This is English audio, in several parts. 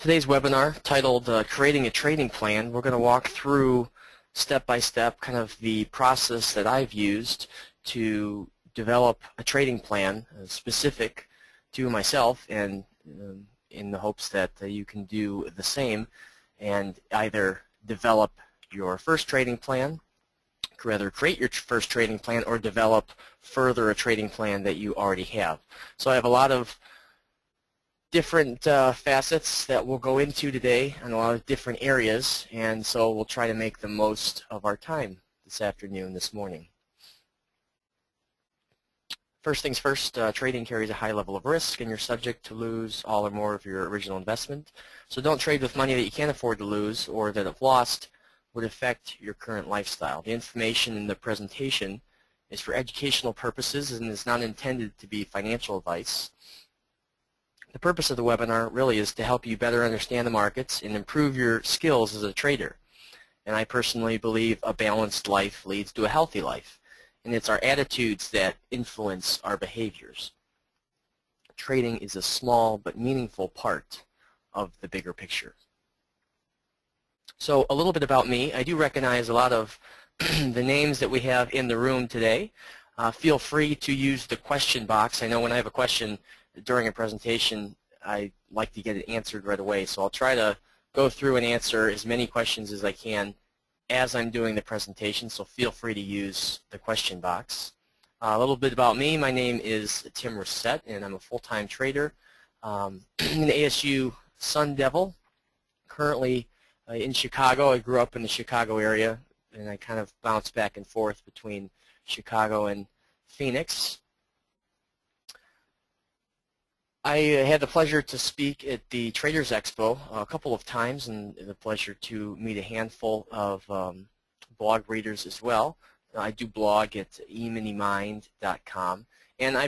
Today's webinar, titled Creating a Trading Plan, we're going to walk through step by step kind of the process that I've used to develop a trading plan specific to myself, and in the hopes that you can do the same and either develop your first trading plan, rather create your first trading plan, or develop further a trading plan that you already have. So I have a lot of different facets that we'll go into today in a lot of different areas, and so we'll try to make the most of our time this afternoon, this morning. First things first, trading carries a high level of risk, and you're subject to lose all or more of your original investment. So don't trade with money that you can't afford to lose or that if lost would affect your current lifestyle. The information in the presentation is for educational purposes and is not intended to be financial advice. The purpose of the webinar really is to help you better understand the markets and improve your skills as a trader. And I personally believe a balanced life leads to a healthy life, and it's our attitudes that influence our behaviors. Trading is a small but meaningful part of the bigger picture. So a little bit about me. I do recognize a lot of the names that we have in the room today. Feel free to use the question box. I know when I have a question during a presentation, I like to get it answered right away. So I'll try to go through and answer as many questions as I can as I'm doing the presentation, so feel free to use the question box. A little bit about me. My name is Tim Racette, and I'm a full-time trader. I'm an ASU Sun Devil, currently in Chicago. I grew up in the Chicago area, and I kind of bounce back and forth between Chicago and Phoenix. I had the pleasure to speak at the Traders Expo a couple of times, and the pleasure to meet a handful of blog readers as well. I do blog at eminimind.com, and I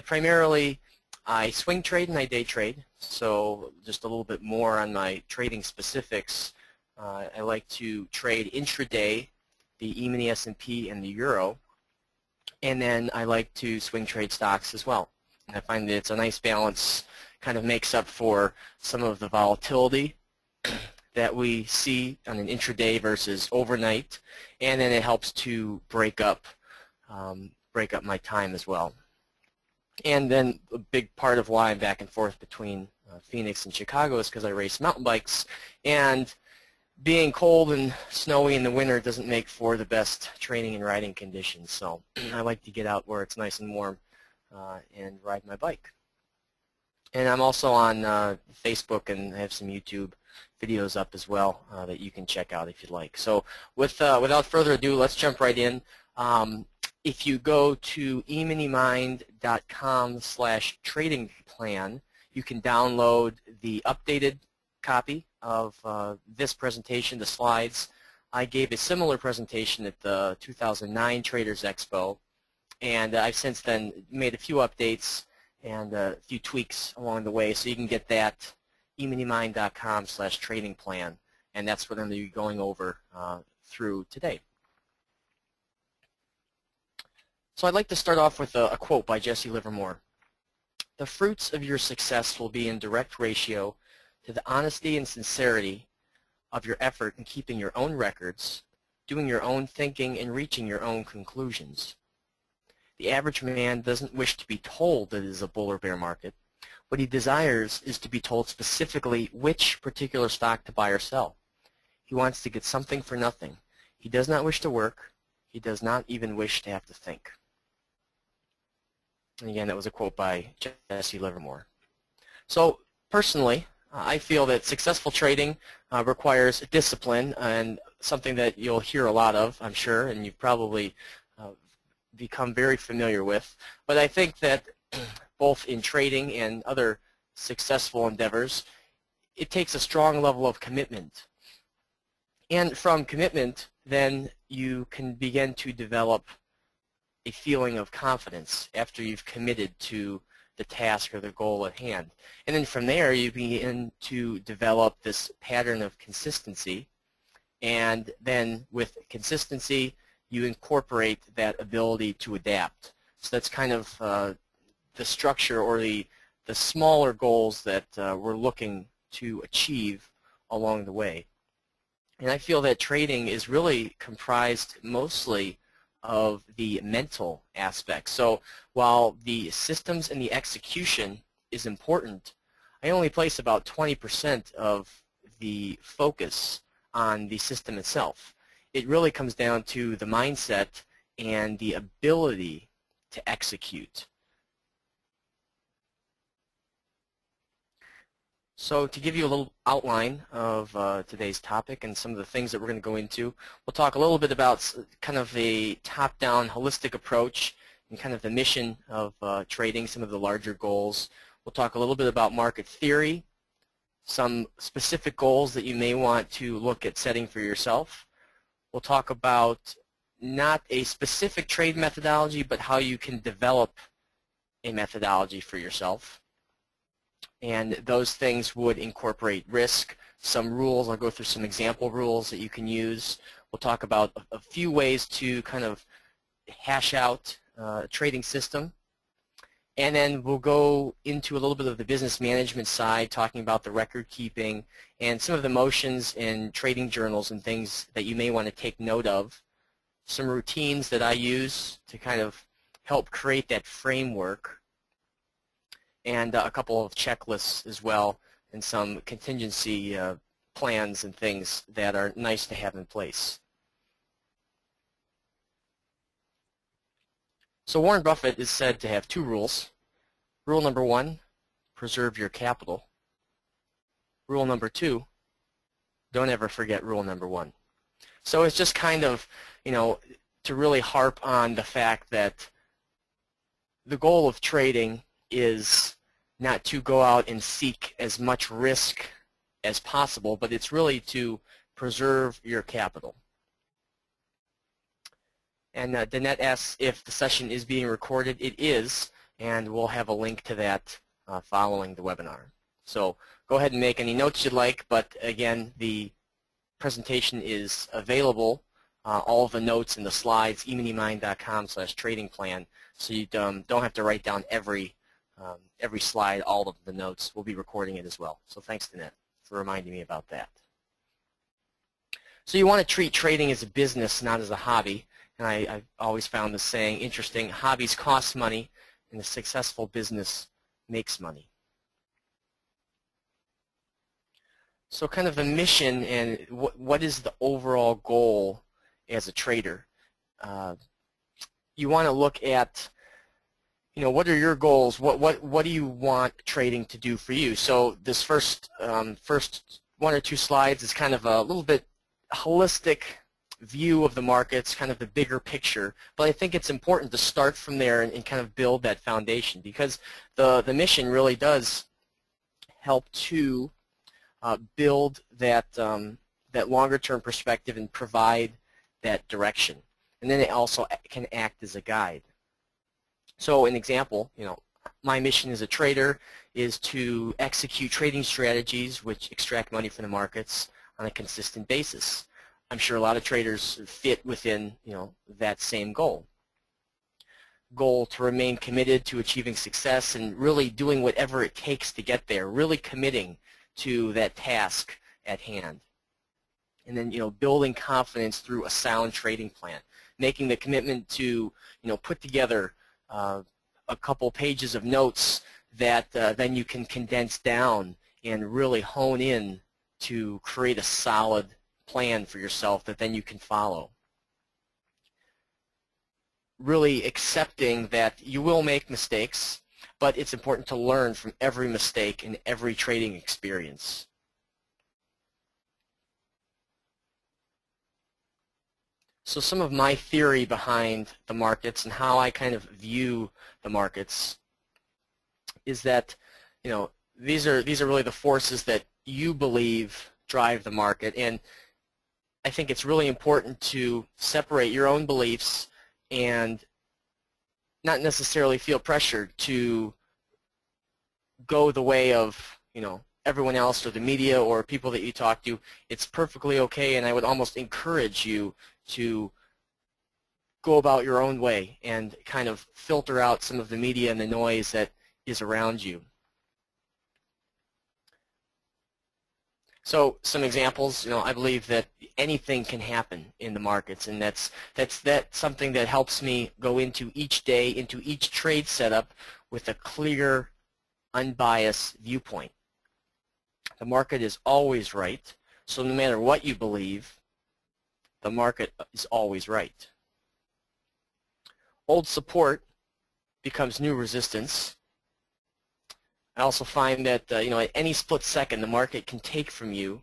swing trade and I day trade. So just a little bit more on my trading specifics. I like to trade intraday, the E-mini S&P and the Euro, and then I like to swing trade stocks as well. And I find that it's a nice balance, kind of makes up for some of the volatility that we see on an intraday versus overnight, and then it helps to break up my time as well. And then a big part of why I'm back and forth between Phoenix and Chicago is because I race mountain bikes, and being cold and snowy in the winter doesn't make for the best training and riding conditions. So I like to get out where it's nice and warm and ride my bike. And I'm also on Facebook, and I have some YouTube videos up as well that you can check out if you'd like. So without further ado, let's jump right in. If you go to eminimind.com/trading plan, you can download the updated copy of this presentation, the slides. I gave a similar presentation at the 2009 Traders Expo, and I've since then made a few updates and a few tweaks along the way, so you can get that eminimind.com/trading plan, and that's what I'm going to be going over through today. So I'd like to start off with a quote by Jesse Livermore. "The fruits of your success will be in direct ratio to the honesty and sincerity of your effort in keeping your own records, doing your own thinking, and reaching your own conclusions. The average man doesn't wish to be told that it is a bull or bear market. What he desires is to be told specifically which particular stock to buy or sell. He wants to get something for nothing. He does not wish to work. He does not even wish to have to think." And again, that was a quote by Jesse Livermore. So personally, I feel that successful trading requires discipline, and something that you'll hear a lot of, I'm sure, and you've probably become very familiar with. But I think that both in trading and other successful endeavors, it takes a strong level of commitment. And from commitment, then you can begin to develop a feeling of confidence after you've committed to the task or the goal at hand. And then from there, you begin to develop this pattern of consistency, and then with consistency, you incorporate that ability to adapt. So that's kind of the structure or the smaller goals that we're looking to achieve along the way. And I feel that trading is really comprised mostly of the mental aspect. So while the systems and the execution is important, I only place about 20% of the focus on the system itself. It really comes down to the mindset and the ability to execute. So to give you a little outline of today's topic and some of the things that we're going to go into, we'll talk a little bit about kind of a top-down holistic approach and kind of the mission of trading, some of the larger goals. We'll talk a little bit about market theory, some specific goals that you may want to look at setting for yourself. We'll talk about not a specific trade methodology, but how you can develop a methodology for yourself. And those things would incorporate risk, some rules. I'll go through some example rules that you can use. We'll talk about a few ways to kind of hash out a trading system. And then we'll go into a little bit of the business management side, talking about the record keeping and some of the motions in trading journals and things that you may want to take note of. Some routines that I use to kind of help create that framework, and a couple of checklists as well, and some contingency plans and things that are nice to have in place. So Warren Buffett is said to have two rules. Rule number 1, preserve your capital. Rule number 2, don't ever forget rule number 1. So it's just kind of, to really harp on the fact that the goal of trading is not to go out and seek as much risk as possible, but it's really to preserve your capital. And Danette asks if the session is being recorded. It is, and we'll have a link to that following the webinar. So go ahead and make any notes you'd like, but again, the presentation is available, all of the notes and the slides, emoneymind.com/trading plan, so you don't have to write down every slide, all of the notes. We'll be recording it as well. So thanks, Danette, for reminding me about that. So you want to treat trading as a business, not as a hobby. And I've always found this saying interesting: hobbies cost money, and a successful business makes money. So kind of the mission and what is the overall goal as a trader? You want to look at, what are your goals? What do you want trading to do for you? So this first 1 or 2 slides is kind of a little bit holistic view of the markets, kind of the bigger picture. But I think it's important to start from there and kind of build that foundation, because the mission really does help to build that that longer-term perspective and provide that direction. And then it also can act as a guide. So an example, my mission as a trader is to execute trading strategies which extract money from the markets on a consistent basis. I'm sure a lot of traders fit within, that same goal. Goal to remain committed to achieving success and really doing whatever it takes to get there, really committing to that task at hand. And then, building confidence through a sound trading plan, making the commitment to, put together a couple pages of notes that then you can condense down and really hone in to create a solid plan for yourself that then you can follow. Really accepting that you will make mistakes, but it's important to learn from every mistake and every trading experience. So some of my theory behind the markets and how I kind of view the markets is that, these are really the forces that you believe drive the market, and I think it's really important to separate your own beliefs and not necessarily feel pressured to go the way of, everyone else or the media or people that you talk to. It's perfectly okay, and I would almost encourage you to go about your own way and kind of filter out some of the media and the noise that is around you. So some examples, I believe that anything can happen in the markets, and that's something that helps me go into each day, into each trade setup with a clear, unbiased viewpoint. The market is always right, so no matter what you believe, the market is always right. Old support becomes new resistance. I also find that at any split second, the market can take from you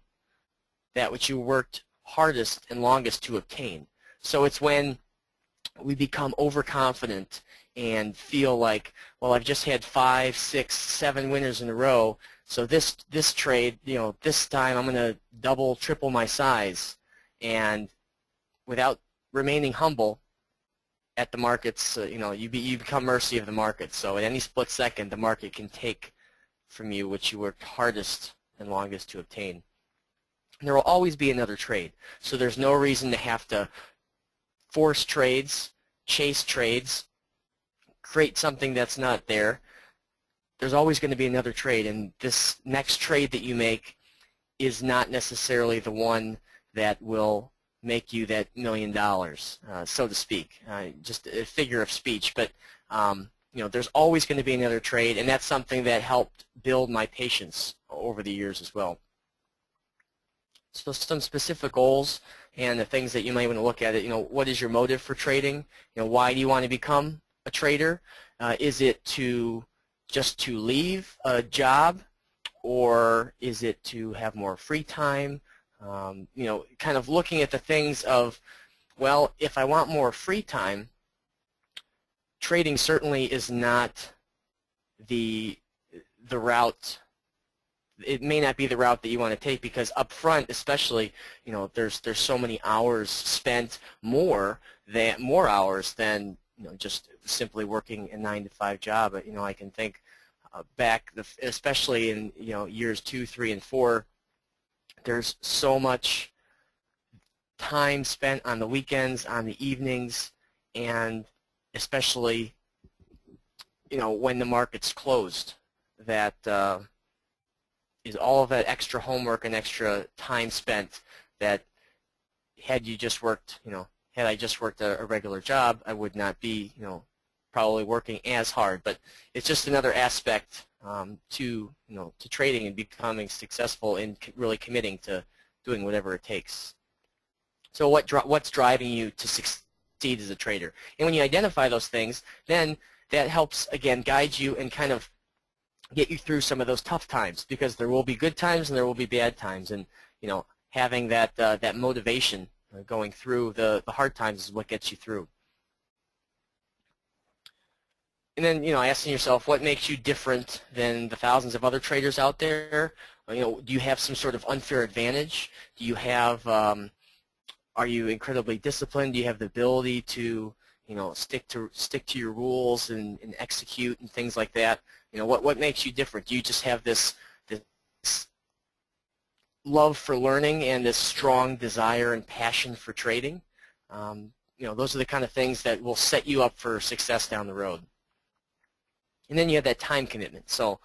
that which you worked hardest and longest to obtain. So it's when we become overconfident and feel like, well, I've just had 5, 6, 7 winners in a row, so this trade, this time I'm going to double, triple my size, and without remaining humble at the markets, you become mercy of the market. So at any split second, the market can take from you what you worked hardest and longest to obtain. And there will always be another trade, so there's no reason to have to force trades, chase trades, create something that's not there. There's always going to be another trade, and this next trade that you make is not necessarily the one that will make you that $1 million, so to speak. Just a figure of speech, but there's always going to be another trade, and that's something that helped build my patience over the years as well. So some specific goals and the things that you might want to look at it, what is your motive for trading? Why do you want to become a trader? Is it just to leave a job, or is it to have more free time? Kind of looking at the things of, well, if I want more free time, trading certainly is not the route. It may not be the route that you want to take, because up front, especially, there's so many hours spent, more hours than just simply working a 9-to-5 job. I can think back, especially in years 2, 3, and 4. There's so much time spent on the weekends, on the evenings, and especially when the market's closed, that is all of that extra homework and extra time spent that had I just worked a regular job, I would not be probably working as hard. But it's just another aspect to trading and becoming successful in really committing to doing whatever it takes. So what's driving you to succeed as a trader? And when you identify those things, then that helps, again, guide you and kind of get you through some of those tough times, because there will be good times and there will be bad times, and having that motivation going through the hard times is what gets you through. And then asking yourself, what makes you different than the thousands of other traders out there? Do you have some sort of unfair advantage? Do you have are you incredibly disciplined? Do you have the ability to stick to your rules and execute and things like that? What makes you different? Do you just have this love for learning and this strong desire and passion for trading? Those are the kind of things that will set you up for success down the road. And then you have that time commitment. So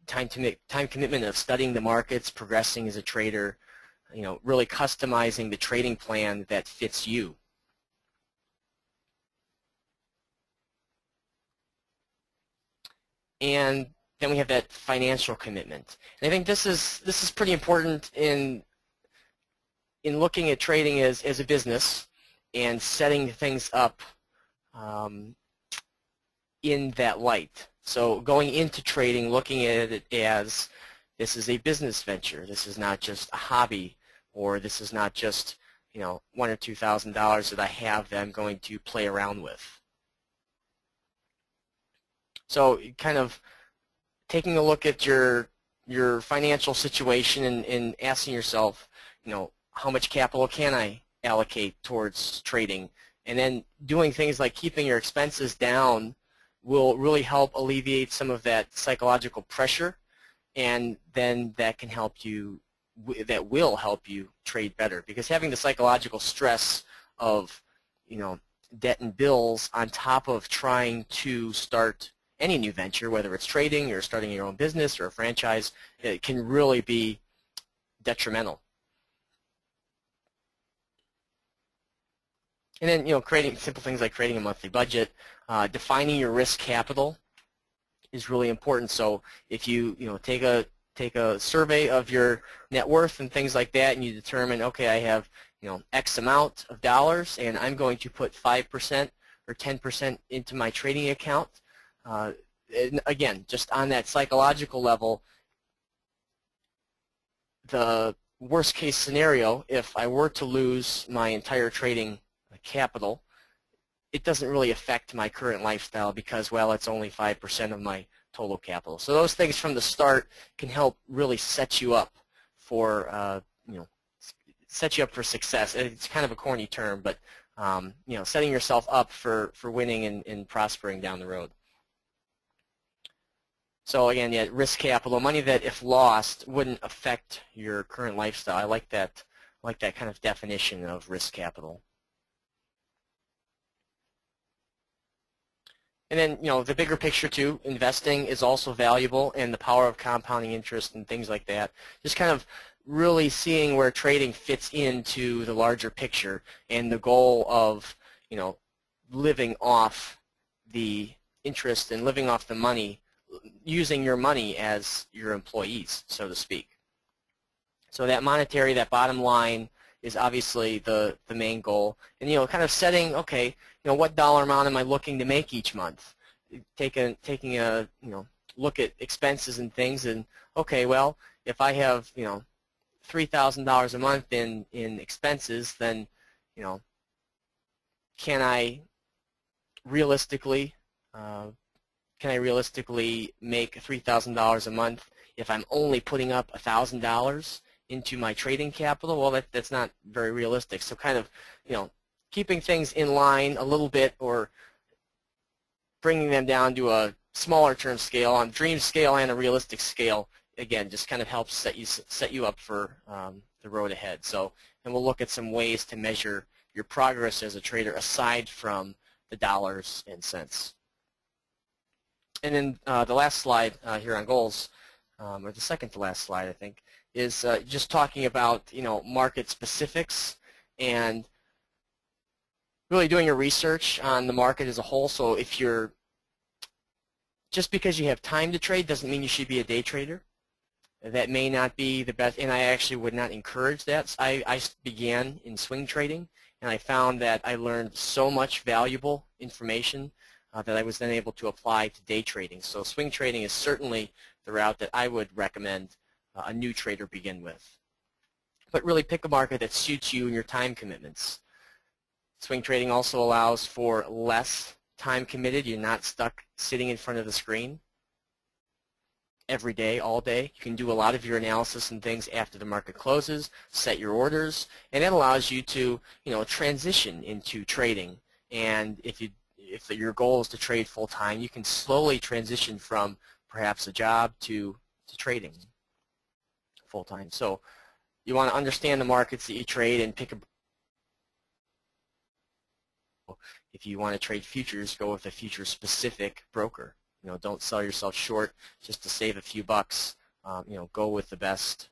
time commitment of studying the markets, progressing as a trader, really customizing the trading plan that fits you. And then we have that financial commitment. And I think this is pretty important in looking at trading as a business and setting things up in that light. So going into trading, looking at it as this is a business venture. This is not just a hobby, or this is not just $1,000 or $2,000 that I have that I'm going to play around with. So kind of taking a look at your financial situation and asking yourself, how much capital can I allocate towards trading? And then doing things like keeping your expenses down will really help alleviate some of that psychological pressure, and then that will help you trade better, because having the psychological stress of debt and bills on top of trying to start any new venture, whether it's trading or starting your own business or a franchise, it can really be detrimental. And then, creating simple things like creating a monthly budget, defining your risk capital is really important. So if you take a survey of your net worth and things like that, and you determine, okay, I have X amount of dollars, and I'm going to put 5% or 10% into my trading account. And again, just on that psychological level, the worst case scenario, if I were to lose my entire trading capital, it doesn't really affect my current lifestyle because, well, it's only 5% of my total capital. So those things from the start can help really set you up for, set you up for success. It's kind of a corny term, but setting yourself up for winning and prospering down the road. So again, yeah, risk capital, money that if lost wouldn't affect your current lifestyle. I like that kind of definition of risk capital. And then, the bigger picture too, investing is also valuable, and the power of compounding interest and things like that. Just kind of really seeing where trading fits into the larger picture and the goal of, living off the interest and living off the money, using your money as your employees, so to speak. So that bottom line is obviously the main goal. And kind of setting, okay, what dollar amount am I looking to make each month? Taking a look at expenses and things, and okay, well, if I have $3,000 a month in expenses, then can I realistically make $3,000 a month if I'm only putting up $1,000 into my trading capital? Well, that's not very realistic. So kind of, keeping things in line a little bit, or bringing them down to a smaller term scale, on dream scale and a realistic scale, again, just kind of helps set you up for the road ahead. So, and we'll look at some ways to measure your progress as a trader aside from the dollars and cents. And then the last slide here on goals, or the second to last slide, I think, is just talking about market specifics and really doing your research on the market as a whole. So if just because you have time to trade doesn't mean you should be a day trader. That may not be the best, and I actually would not encourage that. I began in swing trading, and I found that I learned so much valuable information that I was then able to apply to day trading. So swing trading is certainly the route that I would recommend a new trader begin with. But really pick a market that suits you and your time commitments. Swing trading also allows for less time committed. You're not stuck sitting in front of the screen every day, all day. You can do a lot of your analysis and things after the market closes, set your orders, and that allows you to transition into trading. And if your goal is to trade full time, you can slowly transition from perhaps a job to trading full time. So you want to understand the markets that you trade and pick a. If you want to trade futures, go with a future-specific broker. Don't sell yourself short just to save a few bucks. Go with the best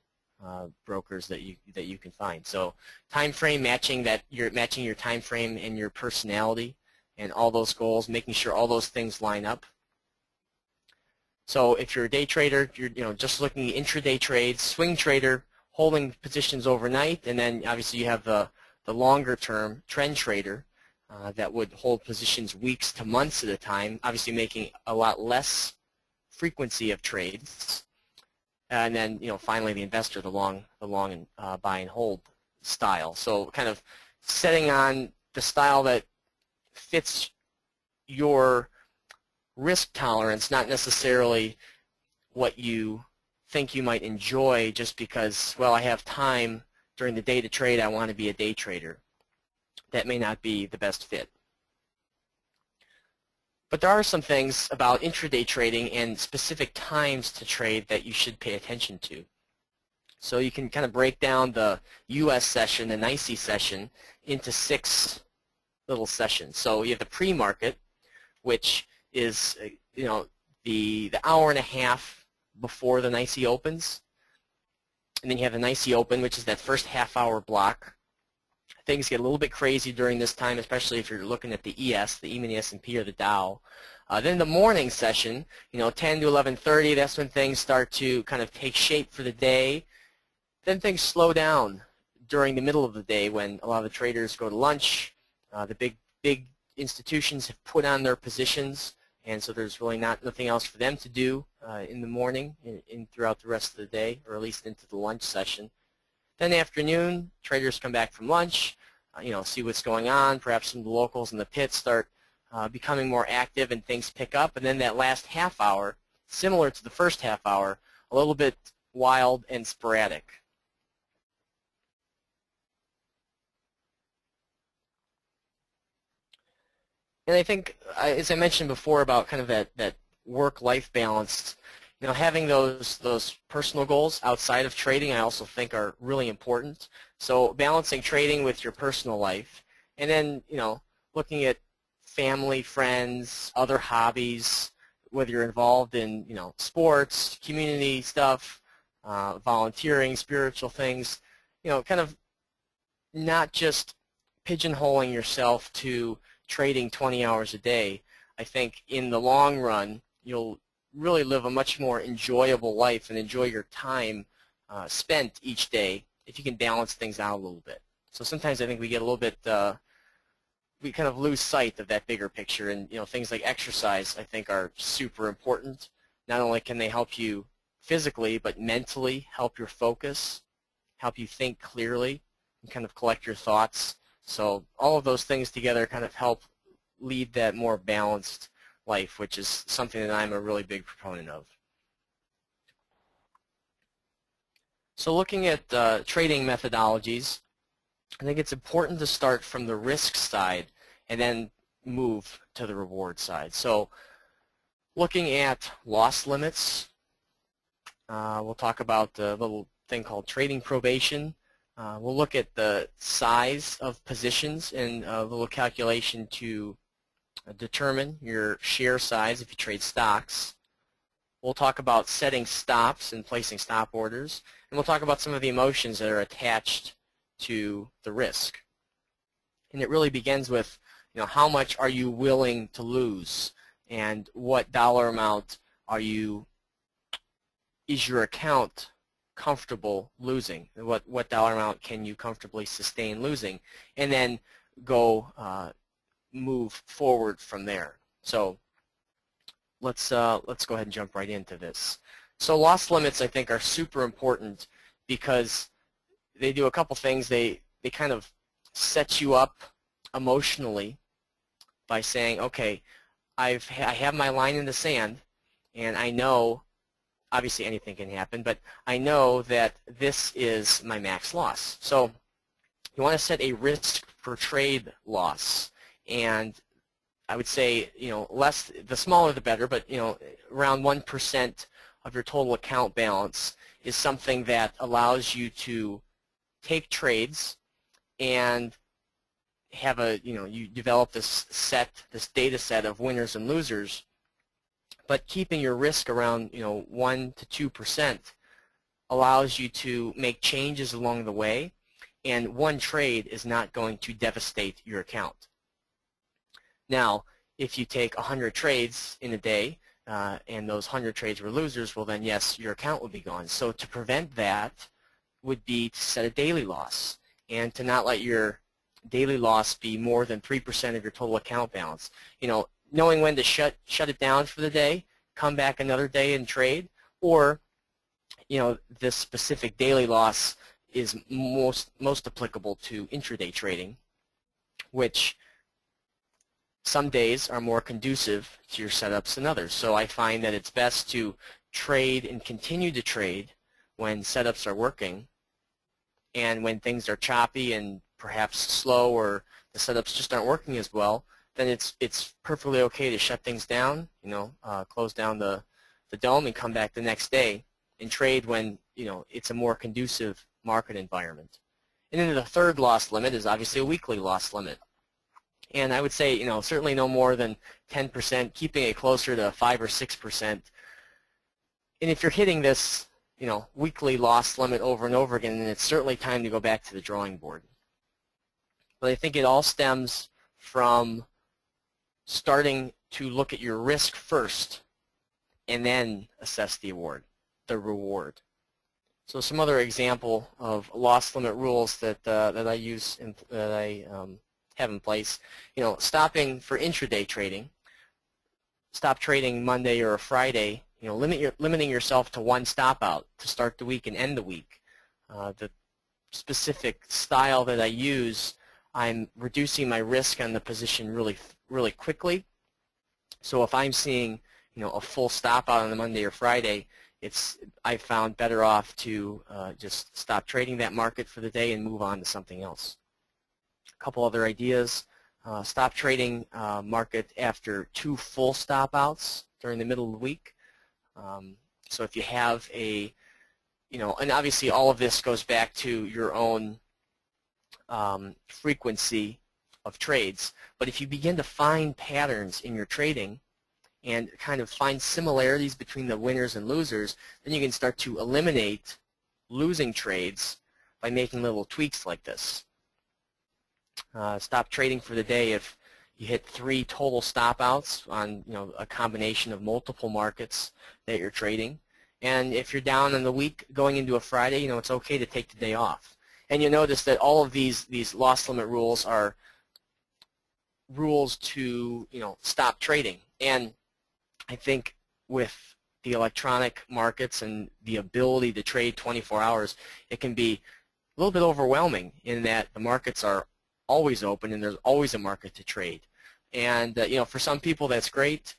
brokers that you can find. So time frame, matching your time frame and your personality and all those goals, making sure all those things line up. So if you're a day trader, you're just looking at intraday trades. Swing trader, holding positions overnight, and then obviously you have the longer term trend trader. That would hold positions weeks to months at a time, obviously making a lot less frequency of trades. And then, finally the investor, the long and buy and hold style. So kind of setting on the style that fits your risk tolerance, not necessarily what you think you might enjoy just because, well, I have time during the day to trade, I want to be a day trader. That may not be the best fit. But there are some things about intraday trading and specific times to trade that you should pay attention to. So you can kind of break down the US session, the NYSE session, into 6 little sessions. So you have the pre-market, which is the hour and a half before the NYSE opens. and then you have the NYSE Open, which is that first half-hour block. Things get a little bit crazy during this time, especially if you're looking at the ES, the E-mini S&P or the Dow. Then the morning session, 10 to 11:30, that's when things start to kind of take shape for the day. Then things slow down during the middle of the day when a lot of the traders go to lunch. The big institutions have put on their positions, and so there's really nothing else for them to do in the morning and throughout the rest of the day, or at least into the lunch session. Then afternoon, traders come back from lunch, see what's going on. Perhaps some of the locals in the pit start becoming more active and things pick up. And then that last half hour, similar to the first half hour, a little bit wild and sporadic. And I think, as I mentioned before about kind of that work-life balance, having those personal goals outside of trading, I also think are really important. So balancing trading with your personal life, and then looking at family, friends, other hobbies, whether you're involved in sports, community stuff, volunteering, spiritual things, kind of not just pigeonholing yourself to trading 20 hours a day. I think in the long run you'll really live a much more enjoyable life and enjoy your time spent each day if you can balance things out a little bit. So sometimes I think we get a little bit, we kind of lose sight of that bigger picture, and things like exercise I think are super important. Not only can they help you physically, but mentally help your focus, help you think clearly, and kind of collect your thoughts. So all of those things together kind of help lead that more balanced life, which is something that I'm a really big proponent of. So looking at trading methodologies, I think it's important to start from the risk side and then move to the reward side. So looking at loss limits, we'll talk about the little thing called trading probation. We'll look at the size of positions and a little calculation to determine your share size if you trade stocks. We'll talk about setting stops and placing stop orders, and we'll talk about some of the emotions that are attached to the risk. And it really begins with, how much are you willing to lose, and what dollar amount is your account comfortable losing? What dollar amount can you comfortably sustain losing, and then go move forward from there. So let's go ahead and jump right into this. So loss limits I think are super important because they do a couple things. They kind of set you up emotionally by saying, okay, I have my line in the sand, and I know, obviously anything can happen, but I know that this is my max loss. So you want to set a risk per trade loss, and I would say, the smaller the better, but around 1% of your total account balance is something that allows you to take trades and have you develop this data set of winners and losers, but keeping your risk around 1 to 2% allows you to make changes along the way, and one trade is not going to devastate your account. Now, if you take 100 trades in a day and those 100 trades were losers, well then yes, your account would be gone. So to prevent that would be to set a daily loss and to not let your daily loss be more than 3% of your total account balance. Knowing when to shut it down for the day, come back another day and trade, or this specific daily loss is most applicable to intraday trading, which some days are more conducive to your setups than others. So I find that it's best to trade and continue to trade when setups are working, and when things are choppy and perhaps slow or the setups just aren't working as well, then it's perfectly okay to shut things down, close down the dome and come back the next day and trade when it's a more conducive market environment. And then the third loss limit is obviously a weekly loss limit. And I would say, certainly no more than 10%, keeping it closer to 5 or 6%. And if you're hitting this weekly loss limit over and over again, and it's certainly time to go back to the drawing board. But I think it all stems from starting to look at your risk first and then assess the reward. So some other example of loss limit rules that I use that I have in place. Stopping for intraday trading. Stop trading Monday or a Friday. Limiting yourself to one stop out to start the week and end the week. The specific style that I use, I'm reducing my risk on the position really quickly. So if I'm seeing a full stop out on the Monday or Friday, I found better off to just stop trading that market for the day and move on to something else. A couple other ideas. Stop trading market after 2 full stop outs during the middle of the week. So if you have and obviously all of this goes back to your own frequency of trades, but if you begin to find patterns in your trading and kind of find similarities between the winners and losers, then you can start to eliminate losing trades by making little tweaks like this. Stop trading for the day if you hit 3 total stop outs on a combination of multiple markets that you're trading. And if you're down in the week going into a Friday, it's okay to take the day off. And you'll notice that all of these loss limit rules are rules to stop trading. And I think with the electronic markets and the ability to trade 24 hours, it can be a little bit overwhelming in that the markets are always open and there's always a market to trade. And for some people that's great.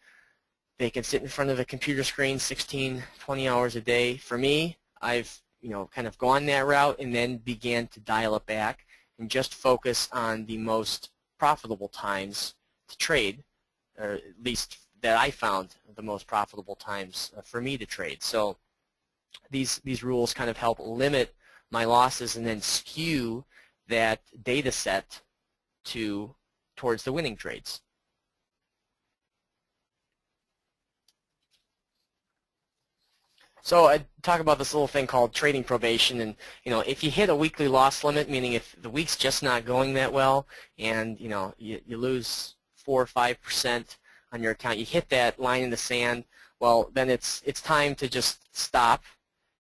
They can sit in front of a computer screen 16, 20 hours a day. For me, I've kind of gone that route and then began to dial it back and just focus on the most profitable times to trade, or at least that I found the most profitable times for me to trade. So these rules kind of help limit my losses and then skew that data set towards the winning trades. So I talk about this little thing called trading probation, and if you hit a weekly loss limit, meaning if the week's just not going that well, and you lose 4 or 5% on your account, you hit that line in the sand. Well, then it's time to just stop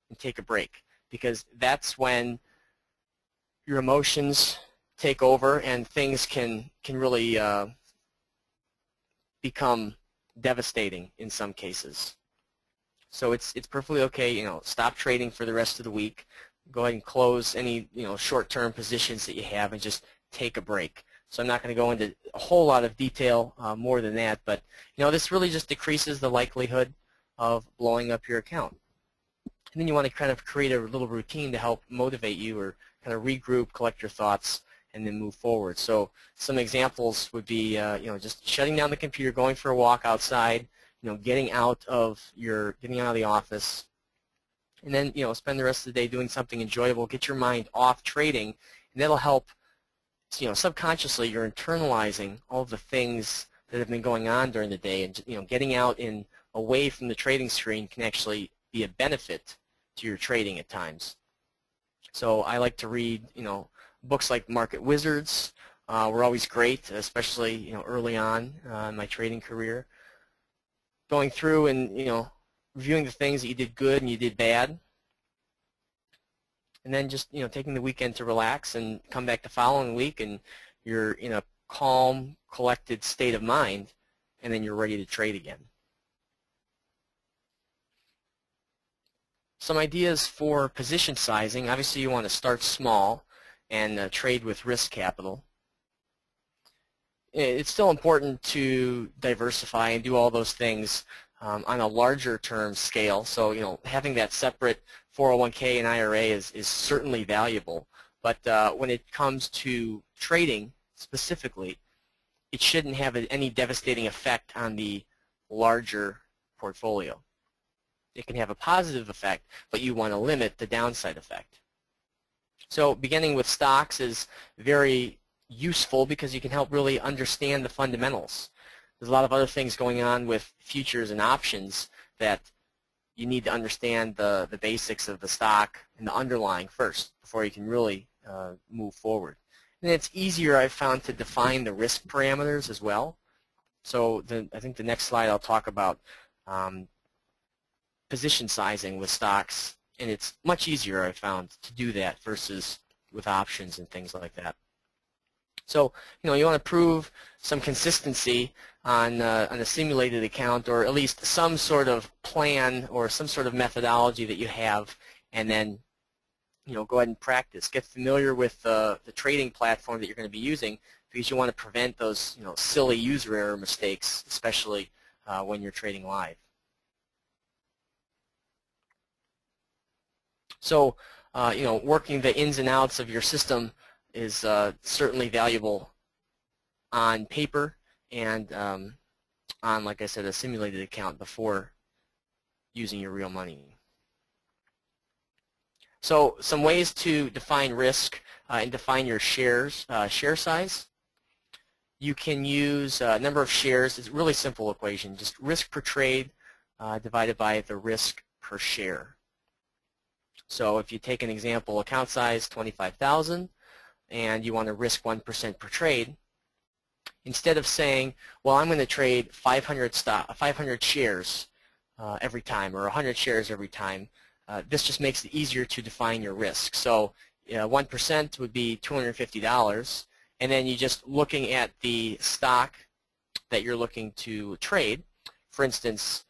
and take a break, because that's when your emotions take over and things can really become devastating in some cases. So it's perfectly okay, stop trading for the rest of the week. Go ahead and close any, short-term positions that you have and just take a break. So I'm not going to go into a whole lot of detail more than that, but this really just decreases the likelihood of blowing up your account. And then you want to kind of create a little routine to help motivate you, or kind of regroup, collect your thoughts, and then move forward. So some examples would be, just shutting down the computer, going for a walk outside, getting out of the office, and then spend the rest of the day doing something enjoyable. Get your mind off trading, and that'll help. Subconsciously, you're internalizing all the things that have been going on during the day, and getting out and away from the trading screen can actually be a benefit to your trading at times. So I like to read, books like Market Wizards were always great, especially early on in my trading career. Going through and reviewing the things that you did good and you did bad, and then just taking the weekend to relax and come back the following week and you're in a calm, collected state of mind, and then you're ready to trade again. Some ideas for position sizing. Obviously, you want to start small and trade with risk capital. It's still important to diversify and do all those things on a larger term scale. So having that separate 401k and IRA is certainly valuable. But when it comes to trading specifically, it shouldn't have any devastating effect on the larger portfolio. It can have a positive effect, but you want to limit the downside effect. So beginning with stocks is very useful because you can help really understand the fundamentals. There's a lot of other things going on with futures and options that you need to understand the basics of the stock and the underlying first before you can really move forward. And it's easier, I've found, to define the risk parameters as well. So I think the next slide I'll talk about position sizing with stocks, and it's much easier, I've found, to do that versus with options and things like that. So, you want to prove some consistency on a simulated account, or at least some sort of plan or some sort of methodology that you have, and then go ahead and practice. Get familiar with the trading platform that you're going to be using, because you want to prevent those silly user error mistakes, especially when you're trading live. So, working the ins and outs of your system is certainly valuable on paper and on, like I said, a simulated account before using your real money. So some ways to define risk and define your share size. You can use number of shares. It's a really simple equation, just risk per trade divided by the risk per share. So if you take an example, account size 25,000, and you want to risk 1% per trade, instead of saying, well, I'm going to trade 500 shares every time, or 100 shares every time, this just makes it easier to define your risk. So 1% would be $250, and then you're just looking at the stock that you're looking to trade. For instance,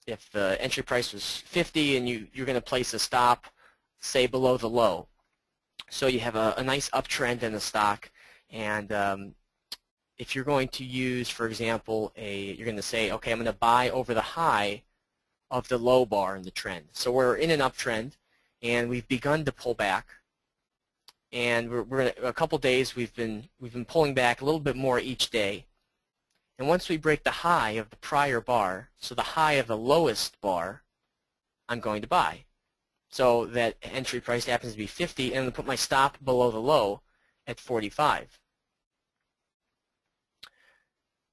if the entry price was 50 and you're going to place a stop, say, below the low. So you have a nice uptrend in the stock, and if you're going to use, for example, you're going to say, okay, I'm going to buy over the high of the low bar in the trend. So we're in an uptrend, and we've begun to pull back, and we're in a couple days we've been pulling back a little bit more each day. And once we break the high of the prior bar, so the high of the lowest bar, I'm going to buy. So that entry price happens to be 50, and I'm going to put my stop below the low at 45.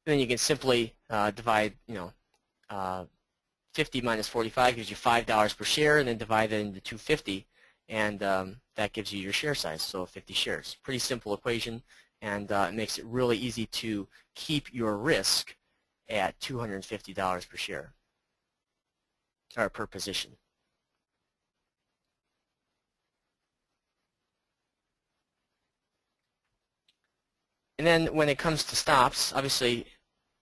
Then you can simply divide, 50 minus 45 gives you $5 per share, and then divide that into 250, and that gives you your share size, so 50 shares. Pretty simple equation, and it makes it really easy to keep your risk at $250 per share, or per position. And then when it comes to stops, obviously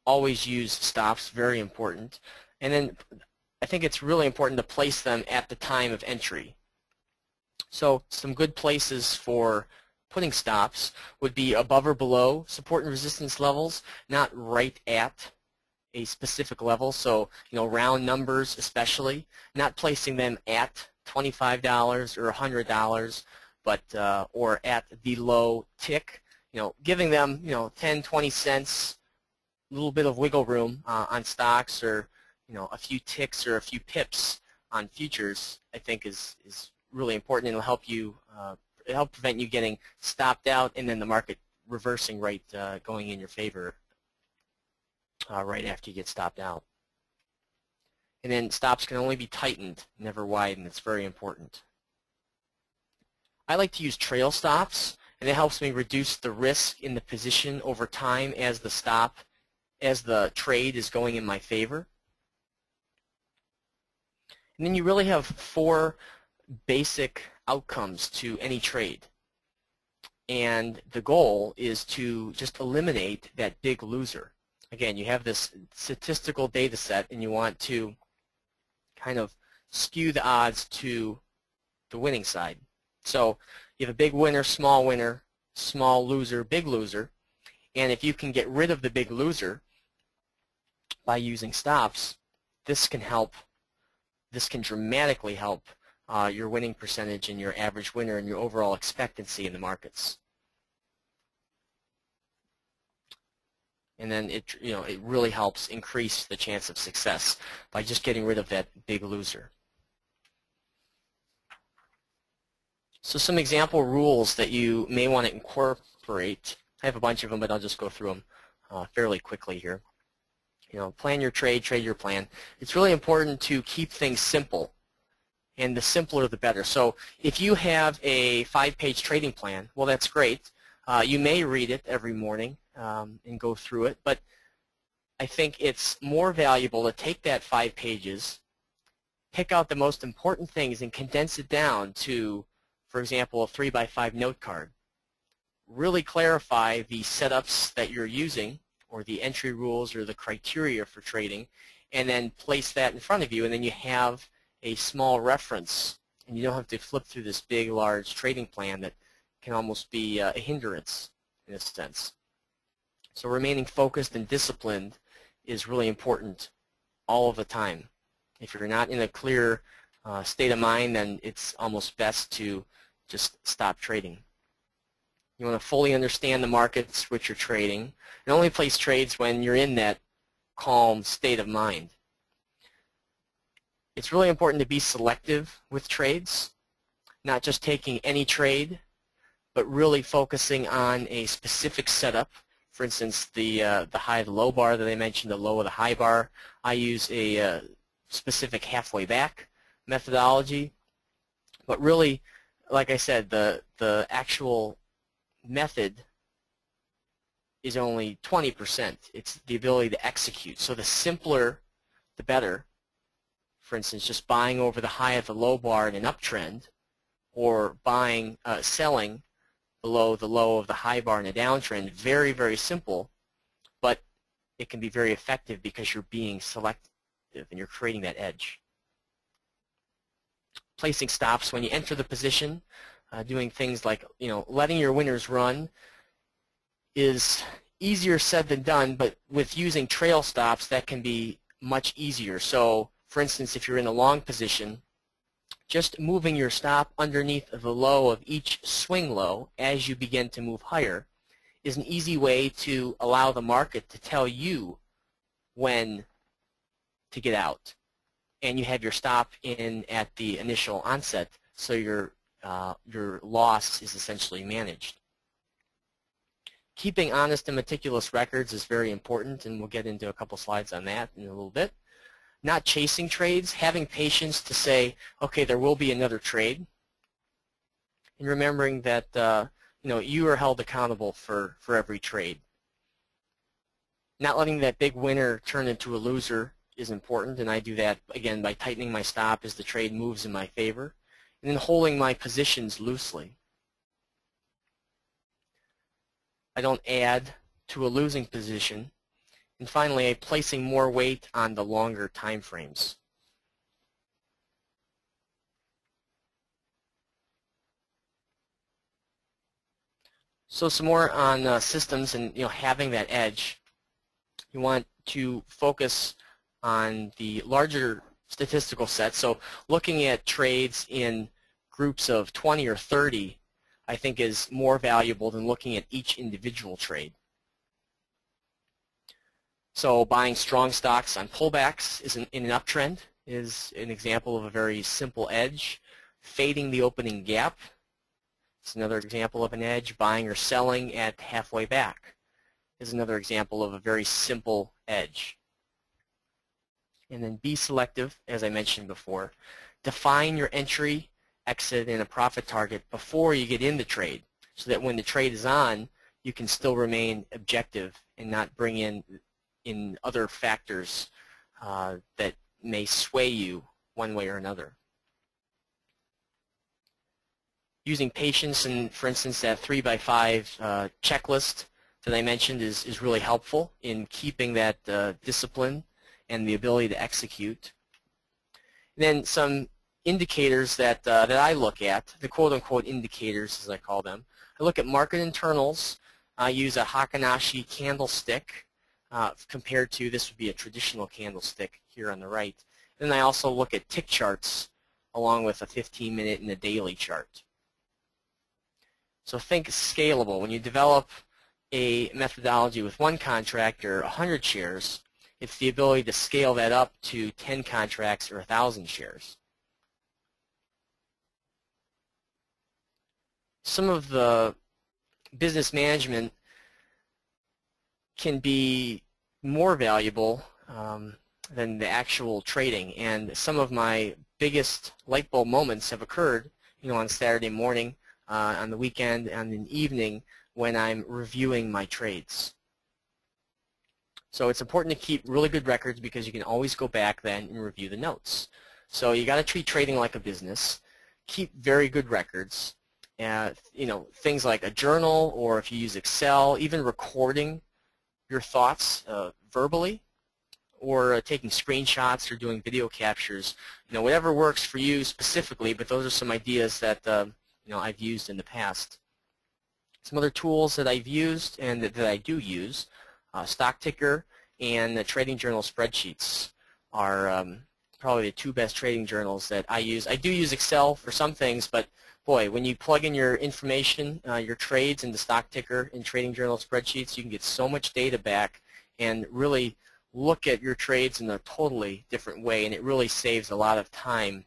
always use stops, very important. And then I think it's really important to place them at the time of entry. So some good places for putting stops would be above or below support and resistance levels, not right at a specific level. So, round numbers especially, not placing them at $25 or $100, but or at the low tick. Giving them 10, 20 cents, a little bit of wiggle room on stocks, or a few ticks or a few pips on futures, I think is really important, and it'll help you help prevent you getting stopped out and then the market reversing right, going in your favor right after you get stopped out. And then stops can only be tightened, never widened. It's very important. I like to use trail stops, and it helps me reduce the risk in the position over time as the trade is going in my favor. And then you really have 4 basic outcomes to any trade. And the goal is to just eliminate that big loser. Again, you have this statistical data set, and you want to kind of skew the odds to the winning side. So you have a big winner, small loser, big loser. And if you can get rid of the big loser by using stops, this can dramatically help your winning percentage and your average winner and your overall expectancy in the markets. And then it really helps increase the chance of success by just getting rid of that big loser. So some example rules that you may want to incorporate. I have a bunch of them, but I'll just go through them fairly quickly here. plan your trade, trade your plan. It's really important to keep things simple, and the simpler the better. So if you have a 5-page trading plan, well, that's great. You may read it every morning and go through it, but I think it's more valuable to take that 5 pages, pick out the most important things and condense it down to, for example, a 3x5 note card. Really clarify the setups that you're using, or the entry rules or the criteria for trading, and then place that in front of you, and then you have a small reference, and you don't have to flip through this big, large trading plan that can almost be a hindrance in a sense. So remaining focused and disciplined is really important all of the time. If you're not in a clear state of mind, then it's almost best to just stop trading. You want to fully understand the markets which you're trading, and only place trades when you're in that calm state of mind. It's really important to be selective with trades, not just taking any trade, but really focusing on a specific setup. For instance, the high to low bar that I mentioned, the low of the high bar. I use a specific halfway back methodology, but really, like I said, the actual method is only 20%. It's the ability to execute. So the simpler, the better. For instance, just buying over the high of the low bar in an uptrend, or selling below the low of the high bar in a downtrend. Very, very simple, but it can be very effective because you're being selective and you're creating that edge. Placing stops when you enter the position, doing things like letting your winners run is easier said than done, but with using trail stops that can be much easier. So for instance, if you're in a long position, just moving your stop underneath the low of each swing low as you begin to move higher is an easy way to allow the market to tell you when to get out. And you have your stop in at the initial onset, so your loss is essentially managed. Keeping honest and meticulous records is very important, and we'll get into a couple slides on that in a little bit. Not chasing trades, having patience to say, okay, there will be another trade, and remembering that you are held accountable for every trade. Not letting that big winner turn into a loser is important, and I do that again by tightening my stop as the trade moves in my favor, and then holding my positions loosely. I don't add to a losing position. And finally, placing more weight on the longer time frames. So some more on systems and having that edge. You want to focus on the larger statistical set. So looking at trades in groups of 20 or 30, I think, is more valuable than looking at each individual trade. So buying strong stocks on pullbacks in an uptrend is an example of a very simple edge. Fading the opening gap is another example of an edge. Buying or selling at halfway back is another example of a very simple edge. And then be selective, as I mentioned before. Define your entry, exit, and a profit target before you get in the trade, so that when the trade is on, you can still remain objective and not bring in other factors that may sway you one way or another. Using patience, and for instance that 3x5 checklist that I mentioned is really helpful in keeping that discipline and the ability to execute. And then some indicators that I look at, the quote-unquote indicators as I call them. I look at market internals. I use a Hakanashi candlestick compared to, this would be a traditional candlestick here on the right. And then I also look at tick charts along with a 15-minute and a daily chart. So think scalable. When you develop a methodology with 1 contract or 100 shares, it's the ability to scale that up to 10 contracts or 1,000 shares. Some of the business management can be more valuable than the actual trading. And some of my biggest light bulb moments have occurred, on Saturday morning, on the weekend, and in the evening when I'm reviewing my trades. So it's important to keep really good records because you can always go back then and review the notes. So you got to treat trading like a business. Keep very good records. Things like a journal, or if you use Excel, even recording your thoughts verbally, or taking screenshots or doing video captures. Whatever works for you specifically, but those are some ideas that I've used in the past. Some other tools that I've used and that I do use, stock ticker and the trading journal spreadsheets are probably the two best trading journals that I use. I do use Excel for some things, but boy, when you plug in your information, your trades into stock ticker and trading journal spreadsheets, you can get so much data back and really look at your trades in a totally different way, and it really saves a lot of time.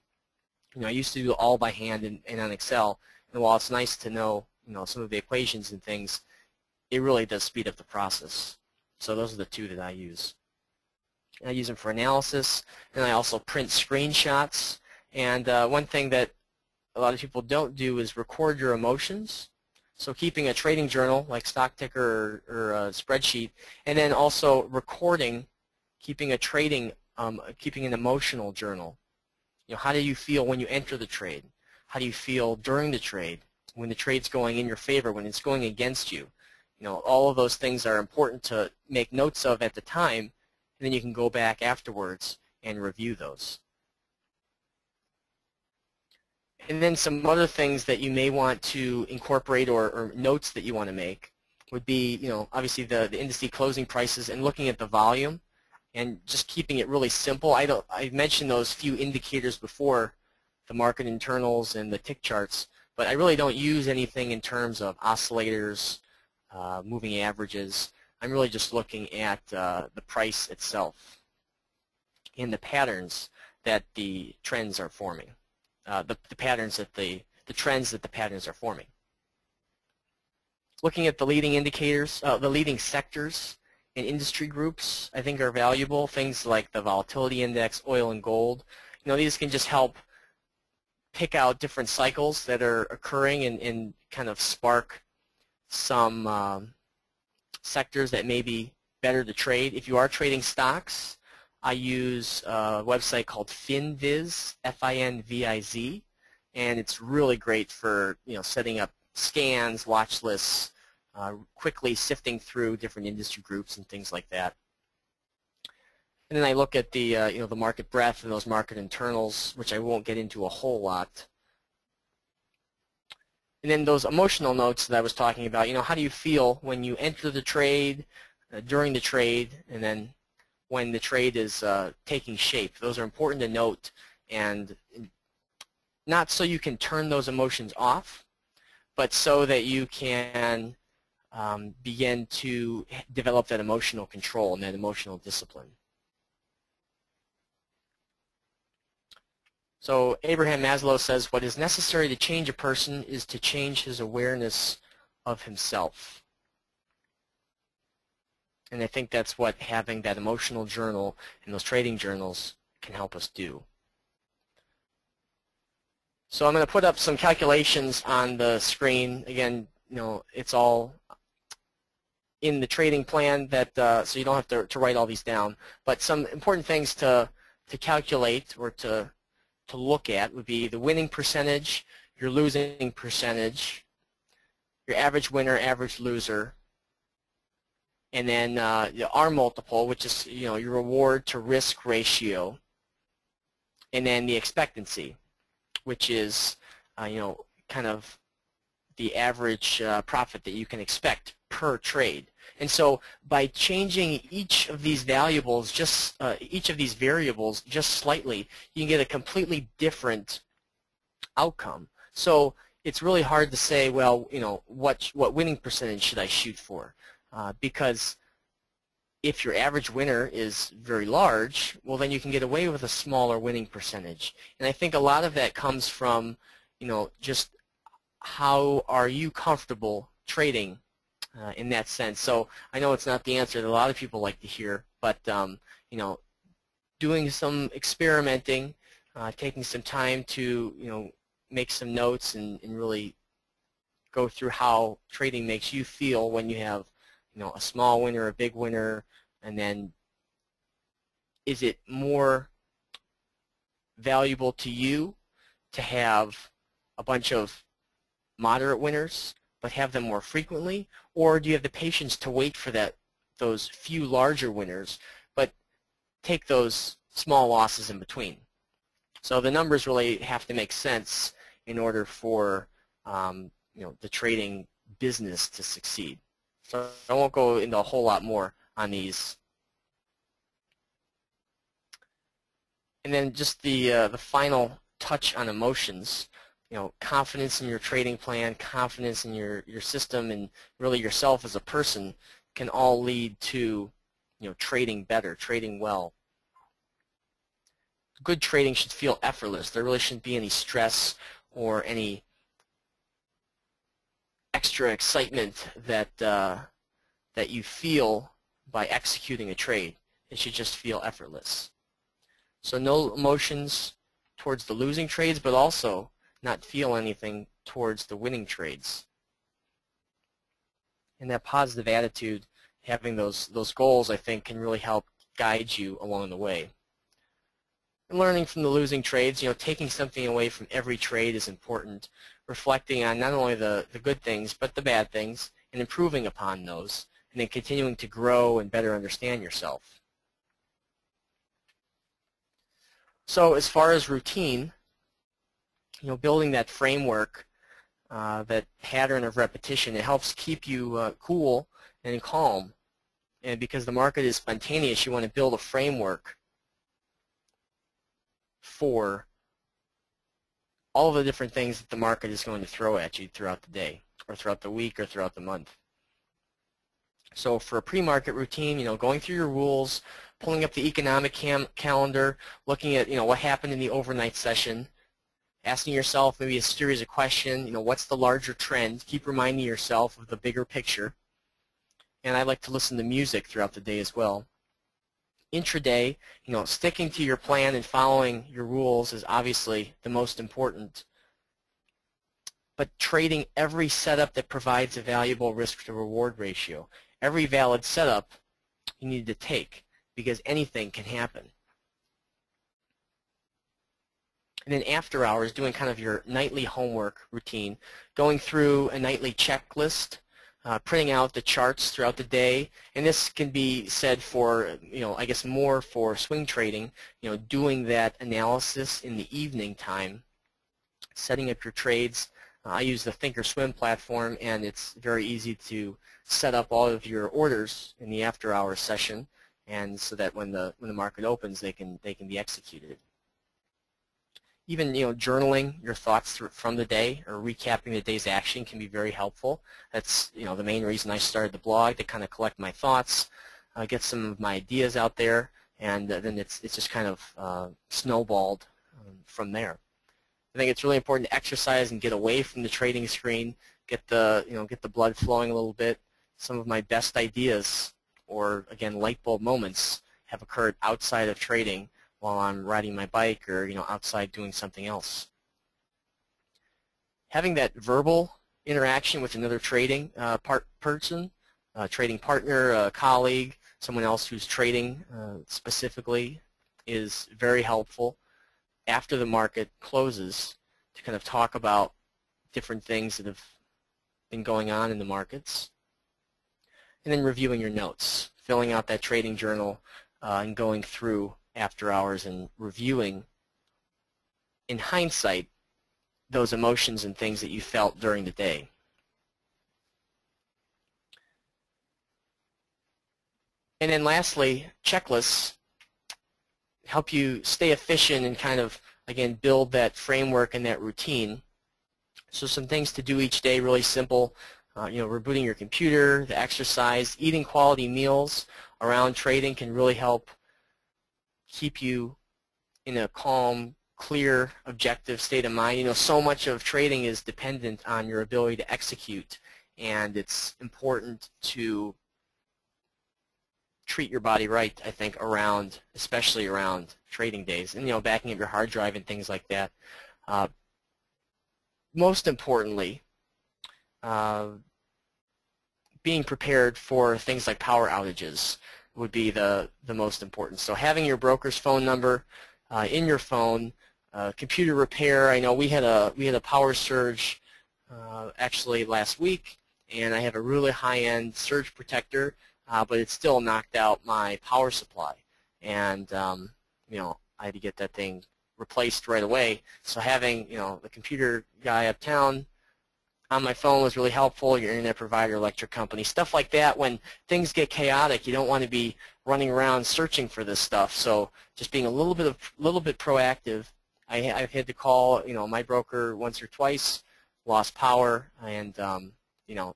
I used to do it all by hand and on Excel, and while it's nice to know, some of the equations and things, it really does speed up the process. So those are the two that I use. I use them for analysis, and I also print screenshots. And one thing that a lot of people don't do is record your emotions. So keeping a trading journal like stock ticker or a spreadsheet, and then also recording, keeping an emotional journal. How do you feel when you enter the trade? How do you feel during the trade? When the trade's going in your favor, when it's going against you? All of those things are important to make notes of at the time, and then you can go back afterwards and review those. And then some other things that you may want to incorporate or notes that you want to make would be, obviously the indice closing prices and looking at the volume and just keeping it really simple. I mentioned those few indicators before, the market internals and the tick charts, but I really don't use anything in terms of oscillators, moving averages. I'm really just looking at the price itself and the patterns that the trends are forming. The trends that the patterns are forming. Looking at the leading indicators, the leading sectors and industry groups, I think are valuable. Things like the volatility index, oil and gold. These can just help pick out different cycles that are occurring and kind of spark some sectors that may be better to trade. If you are trading stocks, I use a website called FinViz, F-I-N-V-I-Z, and it's really great for setting up scans, watch lists, quickly sifting through different industry groups and things like that. And then I look at the the market breadth and those market internals, which I won't get into a whole lot. And then those emotional notes that I was talking about. How do you feel when you enter the trade, during the trade, and then when the trade is taking shape? Those are important to note, and not so you can turn those emotions off, but so that you can begin to develop that emotional control and that emotional discipline. So Abraham Maslow says, what is necessary to change a person is to change his awareness of himself. And I think that's what having that emotional journal and those trading journals can help us do. So I'm going to put up some calculations on the screen. Again, it's all in the trading plan, that so you don't have to write all these down. But some important things to calculate or to look at would be the winning percentage, your losing percentage, your average winner, average loser, and then the R multiple, which is your reward to risk ratio, and then the expectancy, which is kind of the average profit that you can expect per trade. And so by changing each of these variables just slightly, you can get a completely different outcome. So it's really hard to say, well, what winning percentage should I shoot for? Because if your average winner is very large, well, then you can get away with a smaller winning percentage. And I think a lot of that comes from, just how are you comfortable trading in that sense. So I know it's not the answer that a lot of people like to hear, but doing some experimenting, taking some time to, make some notes and really go through how trading makes you feel when you have, a small winner, a big winner, and then is it more valuable to you to have a bunch of moderate winners but have them more frequently, or do you have the patience to wait for those few larger winners but take those small losses in between? So the numbers really have to make sense in order for the trading business to succeed. So I won't go into a whole lot more on these. And then just the final touch on emotions. Confidence in your trading plan, confidence in your system, and really yourself as a person can all lead to trading better, trading well. Good trading should feel effortless. There really shouldn't be any stress or any extra excitement that you feel by executing a trade. It should just feel effortless. So no emotions towards the losing trades, but also not feel anything towards the winning trades. And that positive attitude, having those goals, I think, can really help guide you along the way. And learning from the losing trades, taking something away from every trade is important. Reflecting on not only the good things, but the bad things, and improving upon those, and then continuing to grow and better understand yourself. So as far as routine, building that framework, that pattern of repetition, it helps keep you cool and calm. And because the market is spontaneous, you want to build a framework for all of the different things that the market is going to throw at you throughout the day, or throughout the week, or throughout the month. So for a pre-market routine, going through your rules, pulling up the economic calendar, looking at what happened in the overnight session, asking yourself maybe a series of questions, what's the larger trend? Keep reminding yourself of the bigger picture. And I like to listen to music throughout the day as well. Intraday, sticking to your plan and following your rules is obviously the most important. But trading every setup that provides a valuable risk-to-reward ratio. Every valid setup you need to take, because anything can happen. And then after hours, doing kind of your nightly homework routine, going through a nightly checklist, printing out the charts throughout the day, and this can be said for, I guess more for swing trading, doing that analysis in the evening time, setting up your trades. I use the Thinkorswim platform, and it's very easy to set up all of your orders in the after-hours session, and so that when the market opens, they can be executed. Even journaling your thoughts from the day or recapping the day's action can be very helpful. That's the main reason I started the blog, to kind of collect my thoughts, get some of my ideas out there, and then it's just kind of snowballed from there. I think it's really important to exercise and get away from the trading screen, get the blood flowing a little bit. Some of my best ideas, or again light bulb moments, have occurred outside of trading, while I'm riding my bike or outside doing something else. Having that verbal interaction with another trading person, trading partner, a colleague, someone else who's trading specifically, is very helpful after the market closes to kind of talk about different things that have been going on in the markets. And then reviewing your notes, filling out that trading journal, and going through after hours and reviewing, in hindsight, those emotions and things that you felt during the day. And then lastly, checklists help you stay efficient and kind of, again, build that framework and that routine. So some things to do each day, really simple, rebooting your computer, the exercise, eating quality meals around trading can really help keep you in a calm, clear, objective state of mind. So much of trading is dependent on your ability to execute, and it's important to treat your body right, I think, around, especially around trading days, and backing up your hard drive and things like that. Most importantly, being prepared for things like power outages would be the most important. So having your broker's phone number in your phone, computer repair. I know we had a power surge actually last week, and I have a really high-end surge protector, but it still knocked out my power supply, and I had to get that thing replaced right away. So having the computer guy uptown on my phone was really helpful. Your internet provider, electric company, stuff like that. When things get chaotic, you don't want to be running around searching for this stuff. So just being a little bit proactive. I've had to call my broker once or twice, lost power, and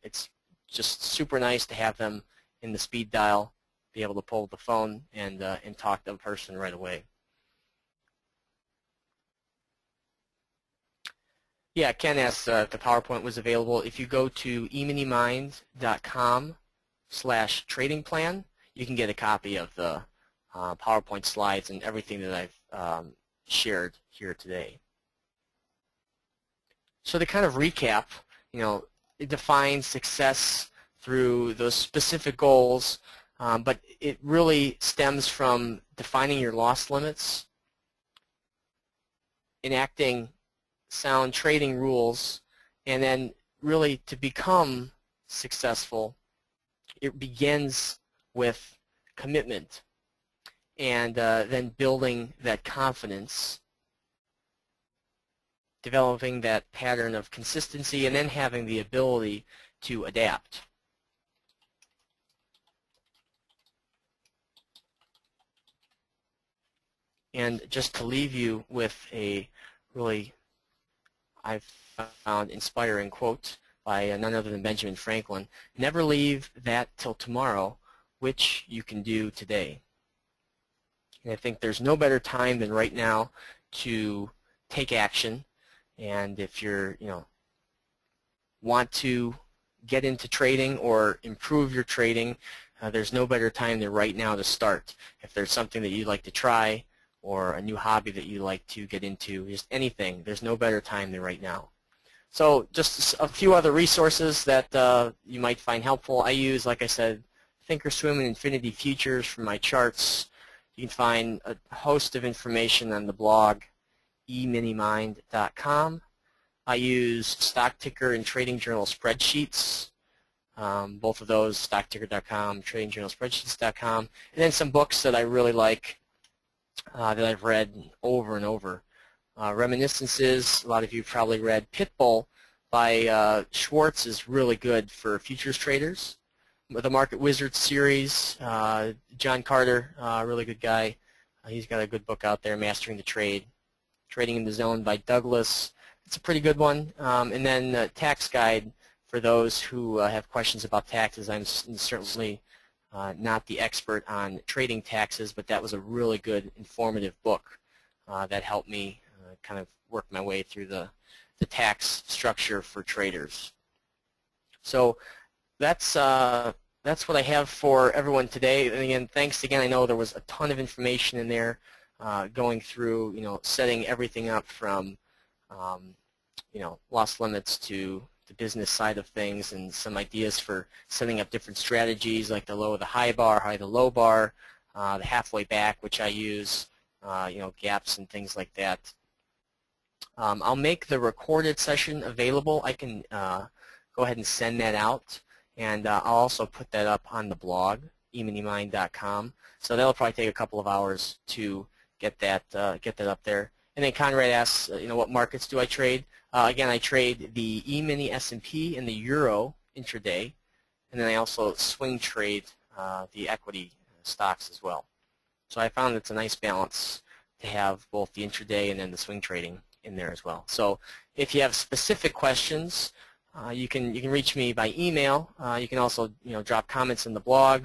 it's just super nice to have them in the speed dial, be able to pull the phone and talk to the person right away. Yeah, Ken asked if the PowerPoint was available. If you go to eminimind.com/trading plan, you can get a copy of the PowerPoint slides and everything that I've shared here today. So to kind of recap, it defines success through those specific goals, but it really stems from defining your loss limits, enacting sound trading rules, and then really to become successful, it begins with commitment and then building that confidence, developing that pattern of consistency, and then having the ability to adapt. And just to leave you with a really, I've found, inspiring quote by none other than Benjamin Franklin: never leave that till tomorrow, which you can do today. And I think there's no better time than right now to take action. And if you're, want to get into trading or improve your trading, there's no better time than right now to start. If there's something that you'd like to try or a new hobby that you'd like to get into, just anything, there's no better time than right now. So just a few other resources that you might find helpful. I use, like I said, Thinkorswim and Infinity Futures for my charts. You can find a host of information on the blog eminimind.com. I use stock ticker and trading journal spreadsheets, both of those, stockticker.com, trading journal spreadsheets.com, and then some books that I really like that I've read over and over. Reminiscences, a lot of you probably read. Pitbull by Schwartz is really good for futures traders. The Market Wizards series, John Carter, really good guy. He's got a good book out there, Mastering the Trade. Trading in the Zone by Douglas. It's a pretty good one. And then Tax Guide for those who have questions about taxes. I'm certainly not the expert on trading taxes, but that was a really good, informative book that helped me kind of work my way through the tax structure for traders. So that's what I have for everyone today. And again, thanks again. I know there was a ton of information in there, going through, setting everything up from, loss limits to the business side of things, and some ideas for setting up different strategies like the low of the high bar, high of the low bar, the halfway back, which I use, gaps and things like that. I'll make the recorded session available. I can go ahead and send that out, and I'll also put that up on the blog, eminimind.com. So that'll probably take a couple of hours to get that up there. And then Conrad asks, what markets do I trade? Again, I trade the E-mini S&P and the Euro intraday, and then I also swing trade the equity stocks as well. So I found it's a nice balance to have both the intraday and then the swing trading in there as well. So if you have specific questions, you can reach me by email. You can also drop comments in the blog.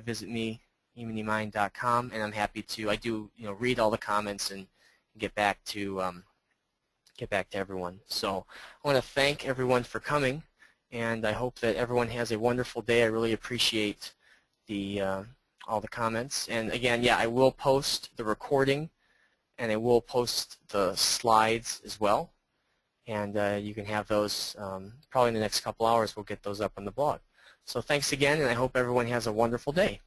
Visit me, eminimind.com, and I'm happy to. I do read all the comments and get back to everyone. So I want to thank everyone for coming, and I hope that everyone has a wonderful day. I really appreciate the all the comments. And again, yeah, I will post the recording, and I will post the slides as well. And you can have those probably in the next couple hours. We'll get those up on the blog. So thanks again, and I hope everyone has a wonderful day.